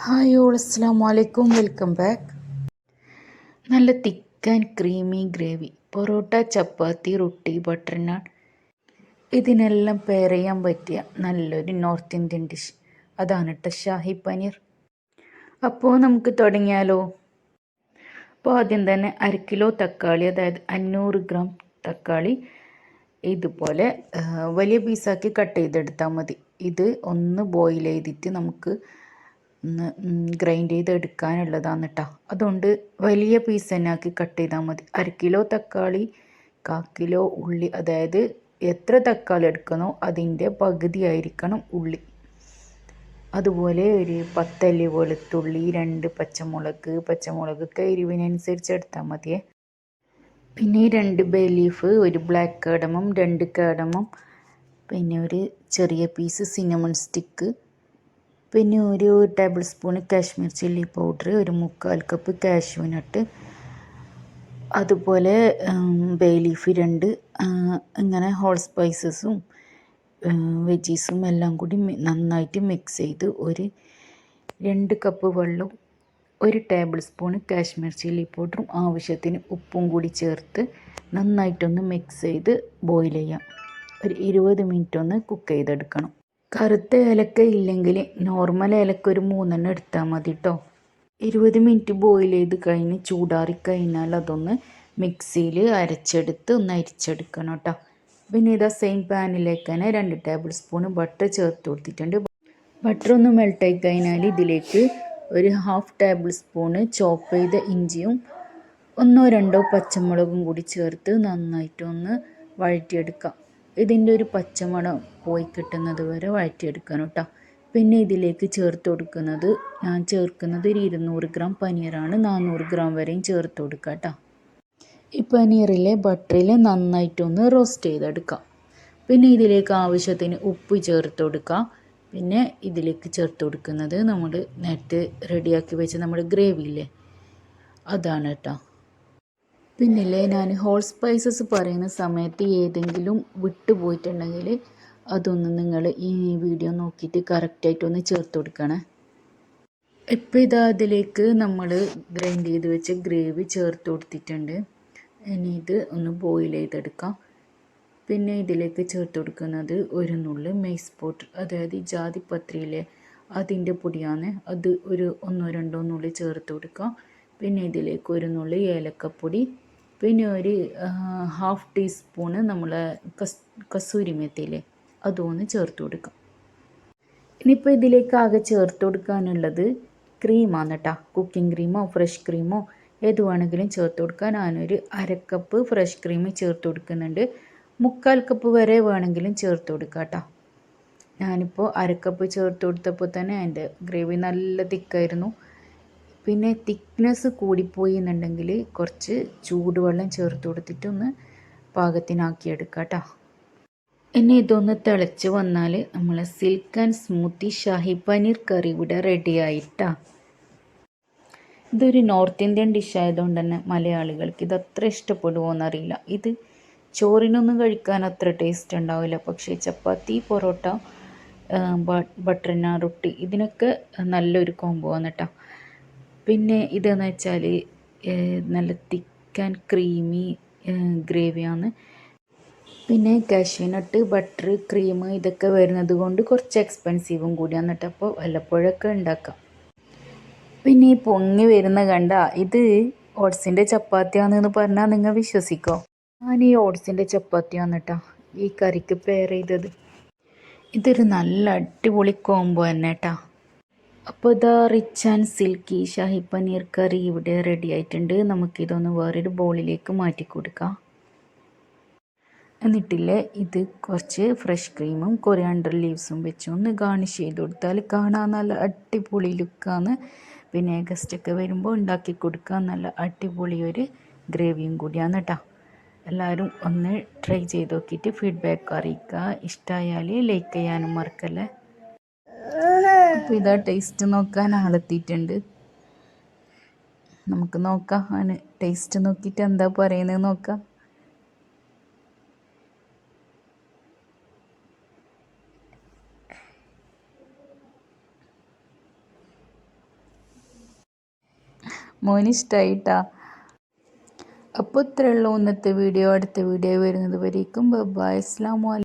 Hi all അസ്സലാമു അലൈക്കും, welcome back. നല്ല thick and creamy gravy, porotta, chapati, roti, butter naan, ഇതിനെല്ലാം പെയർ ചെയ്യാൻ പറ്റിയ നല്ലൊരു നോർത്ത് ഇന്ത്യൻ ഡിഷ്. അതാണ് കേട്ടോ ഷാഹി പനീർ. അപ്പോൾ നമുക്ക് തുടങ്ങിയാലോ. അപ്പോൾ ആദ്യം തന്നെ 1 കിലോ തക്കാളി, അതായത് 500 ഗ്രാം തക്കാളി ഇതുപോലെ വലിയ പീസാക്കി കട്ട് ചെയ്തെടുത്താൽ മതി. ഇത് ഒന്ന് ബോയിൽ ചെയ്തിട്ട് നമുക്ക് ഗ്രൈൻഡ് ചെയ്തെടുക്കാനുള്ളതാണ് കേട്ടോ. അതുകൊണ്ട് വലിയ പീസ് തന്നെ ആക്കി കട്ട് ചെയ്താൽ മതി. 1 കിലോ തക്കാളി, 1/4 കിലോ ഉള്ളി, അതായത് എത്ര തക്കാളി എടുക്കണോ അതിൻ്റെ പകുതി ആയിരിക്കണം ഉള്ളി. അതുപോലെ ഒരു 10 അല്ലി വെളുത്തുള്ളി, 2 പച്ചമുളകൊക്കെ എരിവിനനുസരിച്ച് എടുത്താൽ മതിയേ. പിന്നെ 2 ബേ ലീഫ്, ഒരു ബ്ലാക്ക് കാഡമം, 2 കാഡമം, പിന്നെ ഒരു ചെറിയ പീസ് സിനമൺ സ്റ്റിക്ക്, പിന്നെ ഒരു table spoon Kashmir chilli powder, ഒരു 3/4 കപ്പ് കാഷ്യൂ നട്ട്, അതുപോലെ ബേ ലീഫ് 2, ഇങ്ങനെ ഹോൾ സ്പൈസസും വെജീസും എല്ലാം കൂടി നന്നായിട്ട് മിക്സ് ചെയ്ത് ഒരു 2 കപ്പ് വെള്ളവും 1 ടേബിൾ സ്പൂൺ കാശ്മീർ ചില്ലി പൗഡറും ആവശ്യത്തിന് ഉപ്പും കൂടി ചേർത്ത് നന്നായിട്ടൊന്ന് മിക്സ് ചെയ്ത് ബോയിൽ ചെയ്യാം. ഒരു 20 മിനിറ്റ് ഒന്ന് കുക്ക് ചെയ്തെടുക്കണം. കറുത്ത ഏലക്ക ഇല്ലെങ്കിൽ നോർമൽ ഏലക്ക ഒരു 3 എടുത്താൽ മതി കേട്ടോ. 20 മിനിറ്റ് ബോയിൽ ചെയ്ത് കഴിഞ്ഞ് ചൂടാറിക്കഴിഞ്ഞാൽ അതൊന്ന് മിക്സിയിൽ അരച്ചെടുത്ത് ഒന്ന് അരിച്ചെടുക്കണം കേട്ടോ. പിന്നെ ഇതാ സെയിം പാനിലേക്ക് തന്നെ 2 ടേബിൾ സ്പൂൺ ബട്ടർ ചേർത്ത് കൊടുത്തിട്ടുണ്ട്. ബട്ടർ ഒന്ന് മെൽട്ടായി കഴിഞ്ഞാൽ ഇതിലേക്ക് ഒരു 1/2 ടേബിൾ സ്പൂണ് ചോപ്പ് ചെയ്ത ഇഞ്ചിയും 1-2 പച്ചമുളകും കൂടി ചേർത്ത് നന്നായിട്ടൊന്ന് വഴറ്റിയെടുക്കാം. ഇതിൻ്റെ ഒരു പച്ചമണം പോയി കിട്ടുന്നത് വരെ വഴറ്റിയെടുക്കണം കേട്ടോ. പിന്നെ ഇതിലേക്ക് ഞാൻ ചേർക്കുന്നത് ഒരു 200 ഗ്രാം പനീറാണ്. 400 ഗ്രാം വരെയും ചേർത്ത് കൊടുക്കാം കേട്ടോ. ഈ പനീറിലെ ബട്ടറിൽ നന്നായിട്ടൊന്ന് റോസ്റ്റ് ചെയ്തെടുക്കാം. പിന്നെ ഇതിലേക്ക് ആവശ്യത്തിന് ഉപ്പ് ചേർത്ത് കൊടുക്കാം. പിന്നെ ഇതിലേക്ക് ചേർത്ത് കൊടുക്കുന്നത് നമ്മൾ നേരത്തെ റെഡിയാക്കി വെച്ച നമ്മുടെ ഗ്രേവിയില്ലേ, അതാണ് കേട്ടോ. പിന്നില്ലേ, ഞാൻ ഹോൾ സ്പൈസസ് പറയുന്ന സമയത്ത് ഏതെങ്കിലും വിട്ടുപോയിട്ടുണ്ടെങ്കിൽ അതൊന്ന് നിങ്ങൾ ഈ വീഡിയോ നോക്കിയിട്ട് കറക്റ്റായിട്ടൊന്ന് ചേർത്ത് കൊടുക്കണേ. ഇപ്പോൾ ഇതാ അതിലേക്ക് നമ്മൾ ഗ്രൈൻഡ് ചെയ്ത് വെച്ച ഗ്രേവി ചേർത്ത് കൊടുത്തിട്ടുണ്ട്. ഇനി ഇത് ഒന്ന് ബോയിൽ ചെയ്തെടുക്കാം. പിന്നെ ഇതിലേക്ക് ചേർത്ത് കൊടുക്കുന്നത് ഒരു നുള്ളി മെയ്സ് പൗഡർ, അതായത് ഈ ജാതിപത്രിയിലെ അതിൻ്റെ പൊടിയാണ്. അത് ഒരു 1-2 നുള്ളി ചേർത്ത് കൊടുക്കാം. പിന്നെ ഇതിലേക്ക് ഒരു നുള്ളി ഏലക്കപ്പൊടി, പിന്നെ ഒരു 1/2 ടീസ്പൂണ് നമ്മളെ കസൂരി മെത്തിയില്ലേ, അതൊന്ന് ചേർത്ത് കൊടുക്കാം. ഇനിയിപ്പോൾ ഇതിലേക്ക് ആകെ ചേർത്ത് കൊടുക്കാനുള്ളത് ക്രീമാണ് കേട്ടോ. കുക്കിംഗ് ക്രീമോ ഫ്രഷ് ക്രീമോ ഏത് വേണമെങ്കിലും ചേർത്ത് കൊടുക്കാൻ. ഞാനൊരു 1/2 കപ്പ് ഫ്രഷ് ക്രീം ചേർത്ത് കൊടുക്കുന്നുണ്ട്. 3/4 കപ്പ് വരെ വേണമെങ്കിലും ചേർത്ത് കൊടുക്കാം കേട്ടോ. ഞാനിപ്പോൾ 1/2 കപ്പ് ചേർത്ത് കൊടുത്തപ്പോൾ തന്നെ എൻ്റെ ഗ്രേവി നല്ല തിക്കായിരുന്നു. പിന്നെ തിക്നെസ് കൂടിപ്പോയി എന്നുണ്ടെങ്കിൽ കുറച്ച് ചൂടുവെള്ളം ചേർത്ത് കൊടുത്തിട്ടൊന്ന് പാകത്തിനാക്കിയെടുക്കാം കേട്ടോ. ഇനി ഇതൊന്ന് തിളച്ച് വന്നാൽ നമ്മളെ silk and smoothy shahi paneer curry ഇവിടെ റെഡി ആയിട്ടാ. ഇതൊരു നോർത്ത് ഇന്ത്യൻ ഡിഷ് ആയതുകൊണ്ട് തന്നെ മലയാളികൾക്ക് ഇത് അത്ര ഇഷ്ടപ്പെടുമോ എന്നറിയില്ല. ഇത് ചോറിനൊന്നും കഴിക്കാൻ അത്ര ടേസ്റ്റ് ഉണ്ടാവില്ല, പക്ഷേ ചപ്പാത്തി, പൊറോട്ട, ബട്ടർ നാൻ, റൊട്ടി ഇതിനൊക്കെ നല്ലൊരു കോംബോ ആണ് കേട്ടോ. പിന്നെ ഇതെന്ന് വെച്ചാൽ നല്ല തിക്ക് ആൻഡ് ക്രീമി ഗ്രേവിയാണ്. പിന്നെ കാഷ്യൂ നട്ട്, ബട്ടർ, ക്രീം ഇതൊക്കെ വരുന്നത് കൊണ്ട് കുറച്ച് എക്സ്പെൻസീവും കൂടിയാണ് കേട്ടോ. അപ്പോൾ വല്ലപ്പോഴൊക്കെ ഉണ്ടാക്കാം. പിന്നെ ഈ പൊങ്ങി വരുന്ന കണ്ട ഇത് ഓട്സിൻ്റെ ചപ്പാത്തിയാണെന്ന് പറഞ്ഞാൽ നിങ്ങൾ വിശ്വസിക്കോ? ഞാൻ ഈ ഓട്സിൻ്റെ ചപ്പാത്തിയാണ് കേട്ടോ ഈ കറിക്ക് പെയർ ചെയ്തത്. ഇതൊരു നല്ല അടിപൊളി കോംബോ തന്നെ കേട്ടോ. അപ്പോൾ ഇതാ rich and silky shahi paneer curry ഇവിടെ റെഡി ആയിട്ടുണ്ട്. നമുക്കിതൊന്ന് വേറൊരു ബൗളിലേക്ക് മാറ്റി കൊടുക്കാം. എന്നിട്ടില്ലേ ഇത് കുറച്ച് ഫ്രഷ് ക്രീമും കൊറിയാണ്ടർ ലീവ്സും വെച്ച് ഒന്ന് ഗാർണിഷ് ചെയ്ത് കൊടുത്താൽ കാണാൻ നല്ല അടിപൊളി ലുക്കാണ്. പിന്നെ ഗസ്റ്റൊക്കെ വരുമ്പോൾ ഉണ്ടാക്കി കൊടുക്കാൻ നല്ല അടിപൊളി ഒരു ഗ്രേവിയും കൂടിയാണ് കേട്ടോ. എല്ലാവരും ഒന്ന് ട്രൈ ചെയ്ത് നോക്കിയിട്ട് ഫീഡ്ബാക്ക് അറിയിക്കുക. ഇഷ്ടമായാൽ ലൈക്ക് ചെയ്യാനും മറക്കല്ലേ. അപ്പോൾ ഇതാ ടേസ്റ്റ് നോക്കാൻ ആളെത്തിയിട്ടുണ്ട്. നമുക്ക് നോക്കാം, അവന് ടേസ്റ്റ് നോക്കിയിട്ട് എന്താ പറയുന്നത് നോക്കാം. മോന് ഇഷ്ടമായിട്ടാ. അപ്പോൾ ഇത്രയേ ഉള്ളൂ ഇന്നത്തെ വീഡിയോ. അടുത്ത വീഡിയോ വരുന്നത് വരേക്കും ബൈ. അസ്സലാമു അലൈക്കും.